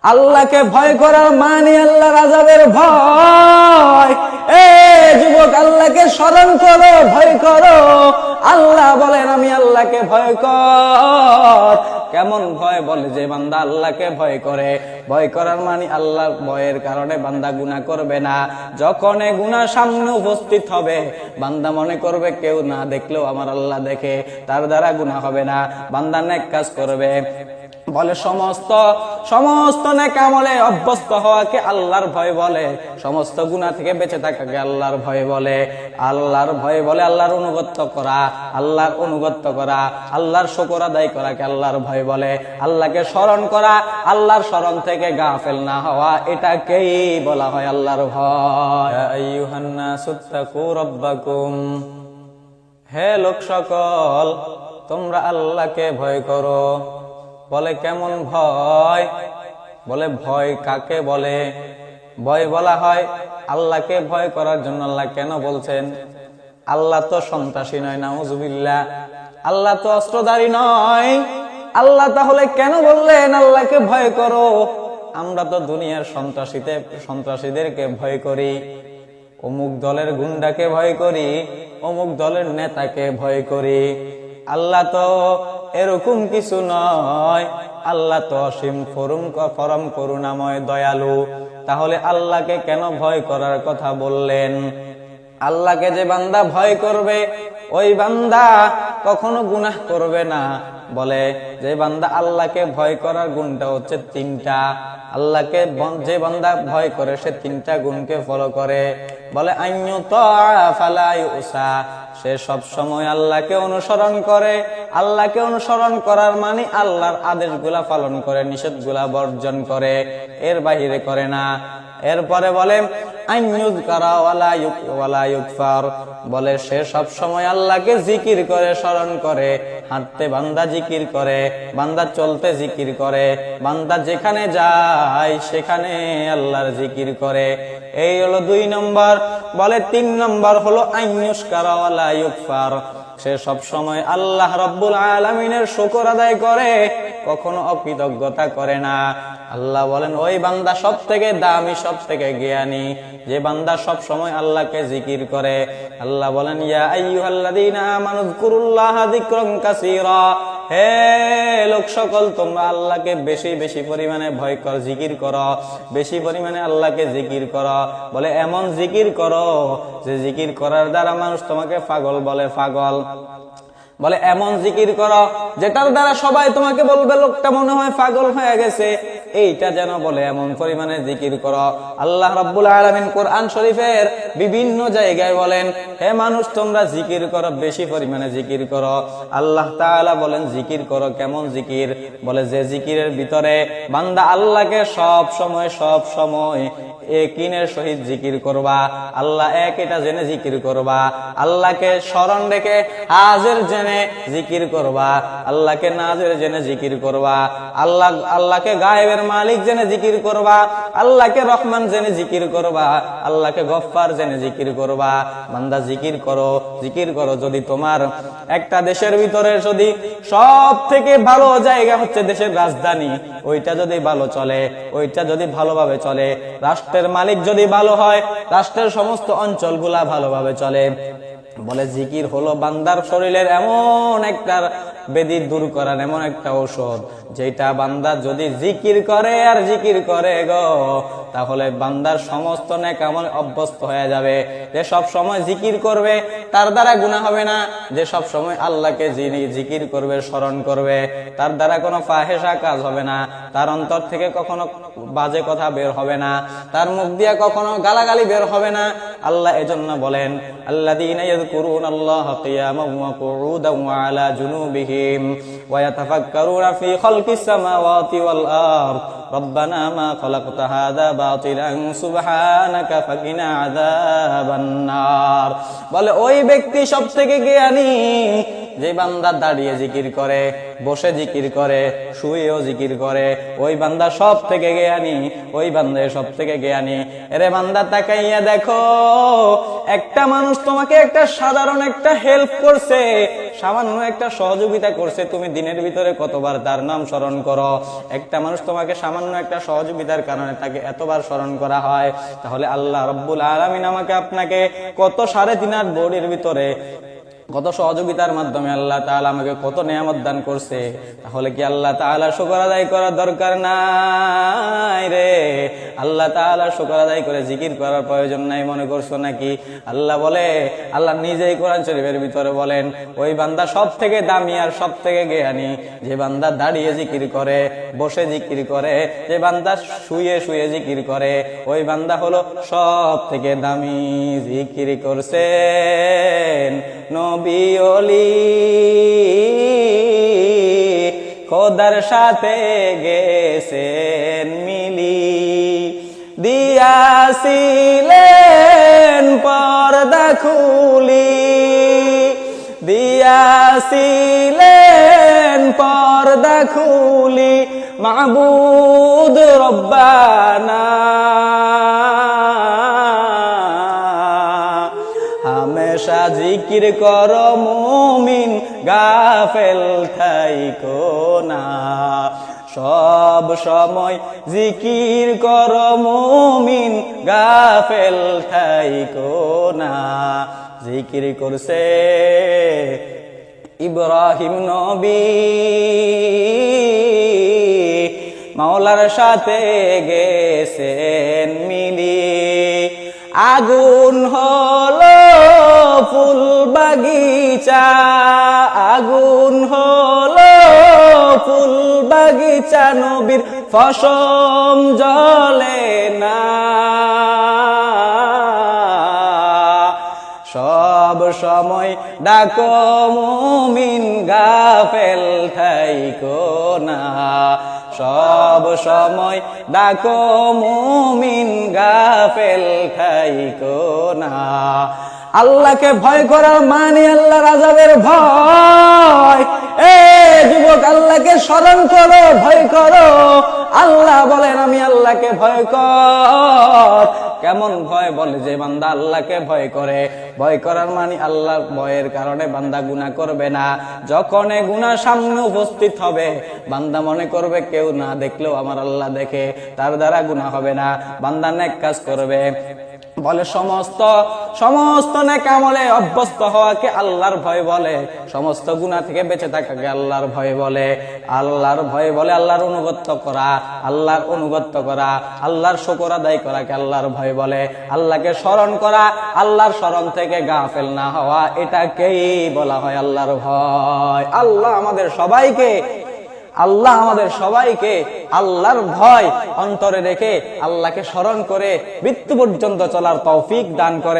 আল্লাহকে ভয় করার মানে আল্লাহর আযাবের ভয়। এ যুবক, আল্লাহকে স্মরণ করো, ভয় করো। আল্লাহ বলেন আমি আল্লাহকে ভয় কর। কেমন ভয়? বলে যে বান্দা আল্লাহকে ভয় করে। ভয় করার মানে আল্লাহর ভয়ের কারণে বান্দা গুনাহ করবে না। যখন এই গুনাহ সামনে উপস্থিত হবে, বান্দা মনে করবে কেউ না দেখলেও আমার আল্লাহ দেখে, তার দ্বারা গুনাহ হবে না। বান্দা নেক কাজ করবে। বলে সমস্ত নেক আমলে অভ্যস্ত হওয়াকে আল্লাহর ভয় বলে। সমস্ত গুনাহ থেকে বেঁচে থাকাকে আল্লাহর ভয় বলে। আল্লাহর ভয় বলে আল্লাহর অনুগত্য করা, আল্লাহর শুকর আদায় করাকে আল্লাহর ভয় বলে। আল্লাহকে স্মরণ করা, আল্লাহর স্মরণ থেকে গাফেল না হওয়া, এটাকেই বলা হয় আল্লাহর ভয়। ইয়া আইয়ুহান নাসুত্তাকু রাব্বাকুম, হে লোক সকল, তোমরা আল্লাহকে ভয় করো। বলে কেমন ভয়? বলে ভয় কাকে বলে? ভয় বলা হয় আল্লাহকে ভয় করার জন্য। আল্লাহ কেন বলছেন? আল্লাহ তো সন্ত্রাসী নয়, নাউজুবিল্লাহ। আল্লাহ তো অস্ত্রধারী নয়। আল্লাহ তাহলে কেন বললেন আল্লাহকে ভয় করো? আমরা তো দুনিয়ার সন্ত্রাসীদেরকে ভয় করি, অমুক দলের গুন্ডাকে ভয় করি, অমুক দলের নেতাকে ভয় করি। আল্লাহ তো এরকম কিছু নয়। আল্লাহ তো অসীম পরম করুণাময়, দয়ালু। তাহলে আল্লাহকে কেন ভয় করার কথা বললেন? আল্লাহকে যে বান্দা ভয় করবে, ওই বান্দা কখনো গুনাহ করবে না। বলে যে বান্দা আল্লাহকে ভয় করার গুণটা হচ্ছে তিনটা। আল্লাহকে যে বান্দা ভয় করে সে তিনটা গুণকে ফলো করে। বলে আইয়ুতা ফালা ইউসা, সে সব সময় আল্লাহকে অনুসরণ করে। আল্লাহকে অনুসরণ করার মানে আল্লাহর আদেশগুলা পালন করে, নিষেধগুলা বর্জন করে, এর বাহিরে করে না। এরপরে বলে আইয়ুযকারা ওয়ালা ইউকফার, বলে সে সব সময় আল্লাহকে জিকির করে, স্মরণ করে। হাঁটতে বান্দা জিকির করে, বান্দা চলতে জিকির করে, বান্দা যেখানে যায় সেখানে আল্লাহর জিকির করে। এই হলো 2 নম্বর। বলে 3 নম্বর হলো আইয়ুশকারা ওয়ালা ইউকফার, সে সব সময় আল্লাহ রাব্বুল আলামিনের শুকর আদায় করে, কখনো অকৃতজ্ঞতা করে না। আল্লাহ বলেন ওই বান্দা সব থেকে দামি, সব থেকে জ্ঞানী, যে বান্দা সব সময় আল্লাহকে জিকির করে। আল্লাহ বলেন ইয়া আইয়ুহাল্লাযীনা আমানু যকুরুল্লাহা যিকরান কাসীরা, হে লোক সকল, তোমরা আল্লাহকে বেশি বেশি পরিমাণে ভয় কর, জিকির করো, বেশি পরিমাণে আল্লাহকে জিকির করো। বলে এমন জিকির করো যে জিকির করার দ্বারা মানুষ তোমাকে পাগল বলে, পাগল। বলে এমন জিকির করো যেটার দ্বারা সবাই তোমাকে বলবে লোকটা মনে হয় পাগল হয়ে গেছে। এইটা যেন বলে এমন পরিমাণে জিকির করো। আল্লাহ রাব্বুল আলামিন কোরআন শরীফের বিভিন্ন জায়গায় বলেন হে মানুষ, তোমরা জিকির করো, বেশি পরিমাণে জিকির করো। আল্লাহ তাআলা বলেন জিকির করো। কেমন জিকির? বলে যে জিকিরের ভিতরে বান্দা আল্লাহকে সব সময় একিনের সহিত জিকির করবা। আল্লাহ এক, এটা জেনে জিকির করবা। আল্লাহকে স্মরণ রেখে হাজির জেনে জিকির করবা। আল্লাহকে নাজির জেনে জিকির করবা। আল্লাহকে গায়েবের মালিক জেনে জিকির করবা। আল্লাহকে রহমান জেনে জিকির করবা। আল্লাহকে গফফার জেনে জিকির করবা। বান্দা জিকির করো, জিকির করো। যদি তোমার একটা দেশের ভিতরে যদি সব থেকে ভালো জায়গা হচ্ছে দেশের রাজধানী, ওইটা যদি ভালো চলে, ওইটা যদি ভালোভাবে চলে, রাষ্ট্রের মালিক যদি ভালো হয়, রাষ্ট্রের সমস্ত অঞ্চলগুলা ভালোভাবে চলে। বলে জিকির হলো বান্দার শরীরের এমন একটা বেদি দূর করার এমন একটা ঔষধ, যেটা বান্দা যদি জিকির করে আর জিকির করে গো, তাহলে বান্দার সমস্ত নেক আমল অভ্যস্ত হয়ে যাবে। যে সব সময় জিকির করবে তার দ্বারা গুনাহ হবে না। যে সব সময় আল্লাহকে জিকির করবে, স্মরণ করবে, তার দ্বারা কোনো ফাহেশা কাজ হবে না। তার অন্তর থেকে কখনো বাজে কথা বের হবে না, তার মুখ দিয়ে কখনো গালাগালি বের হবে না। আল্লাহ এজন্য বলেন আল্লাযীনা ইয়াযকুরুনাল্লাহা কিয়ামান ওয়া কুউদান ওয়া আলা জুনুবিহিম ওয়া ইয়াতাফাক্কারুনা ফি খালকিস সামাওয়াতি ওয়াল আরদ রব্বানা মা খালাকতা হাযা বাতিলান সুবহানাকা ফাকিনা আযাবান নার। বলে ওই ব্যক্তি সবথেকে জ্ঞানী যে বান্দা দাঁড়িয়ে জিকির করে, বসে জিকির করে, শুয়েও জিকির করে, ওই বান্দা সব থেকে জ্ঞানী, ওই বান্দা সব থেকে জ্ঞানী। এরে বান্দা তাকাইয়া দেখো, একটা মানুষ তোমাকে একটা সাধারণ একটা হেল্প করছে, সামান্য একটা সহযোগিতা করছে, তুমি দিনের ভিতরে কতবার তার নাম স্মরণ করো? একটা মানুষ তোমাকে সামান্য একটা সহযোগিতার কারণে তাকে এতবার স্মরণ করা হয়, তাহলে আল্লাহ রাব্বুল আলামিন আমাকে আপনাকে কত 3.5 বডির ভিতরে কত সহযোগিতার মাধ্যমে আল্লাহ তাআলা আমাকে কত নিয়ামত দান করছে। তাহলে কি আল্লাহ তাআলা শুকর আদায় করার দরকার নাই রে? আল্লাহ তাআলা শুকর আদায় করে জিকির করার প্রয়োজন নাই মনে করছো নাকি? আল্লাহ বলে, আল্লাহ নিজেই কোরআন শরীফের ভিতরে বলেন, ওই বান্দা সব থেকে দামি আর সব থেকে জ্ঞানী, যে বান্দা দাঁড়িয়ে জিকির করে, বসে জিকির করে, যে বান্দা শুয়ে শুয়ে জিকির করে, ওই বান্দা হলো সব থেকে দামি। জিকির করছেন নবী ওলি, খোদার সাথে গেছেন মিলি, দিয়াছিলেন পর্দা খুলি, দিয়াছিলেন পর্দা খুলি, মাবুদ রব্বানা হামেশা জিকির করো মুমিন, গাফেল থাইকো না। সব সময় জিকির করো মুমিন, গাফেল থাইকো না। জিকির করছে ইব্রাহিম নবী, মাওলার সাথে গেছেন মিলি, আগুন হলো ফুল বাগিচা, আগুন হলো ফুল বাগিচা, নবীর ফসম জ্বলে না। সব সময় ডাকো মুমিন, গাফেল থাইকো না। সব সময় ডাকো মুমিন, গাফেল থাইকো না। আল্লাহকে ভয় করার মানে আল্লাহর আযাবের ভয়। এ যুবক, আল্লাহকে স্মরণ করো, ভয় করো। আল্লাহ বলেন, আমি আল্লাহকে ভয় কর। কেমন ভয়? বলে যে বান্দা আল্লাহকে ভয় করে। ভয় করার মানে আল্লাহর ভয়ের কারণে বান্দা গুনাহ করবে না। যখন এই গুনাহ সামনে উপস্থিত হবে, বান্দা মনে করবে কেউ না দেখলেও আমার আল্লাহ দেখে, তার দ্বারা গুনাহ হবে না। বান্দা নেক কাজ করবে। বলে সমস্ত নেক আমলে অভ্যস্ত হওয়াকে আল্লাহর ভয় বলে, সমস্ত গুনাহ থেকে বেঁচে থাকাকে আল্লাহর ভয় বলে। আল্লাহর ভয় বলে আল্লাহর অনুগত্য করা, আল্লাহর অনুগত্য করা, আল্লাহর শুকর আদায় করাকে আল্লাহর ভয় বলে। আল্লাহকে স্মরণ করা, আল্লাহর স্মরণ থেকে গাফেল না হওয়া, এটাকেই বলা হয় আল্লাহর ভয়। আল্লাহ আমাদের সবাইকে আল্লাহর ভয় অন্তরে রেখে আল্লাহকে স্মরণ করে মৃত্যু পর্যন্ত চলার তৌফিক দান করে।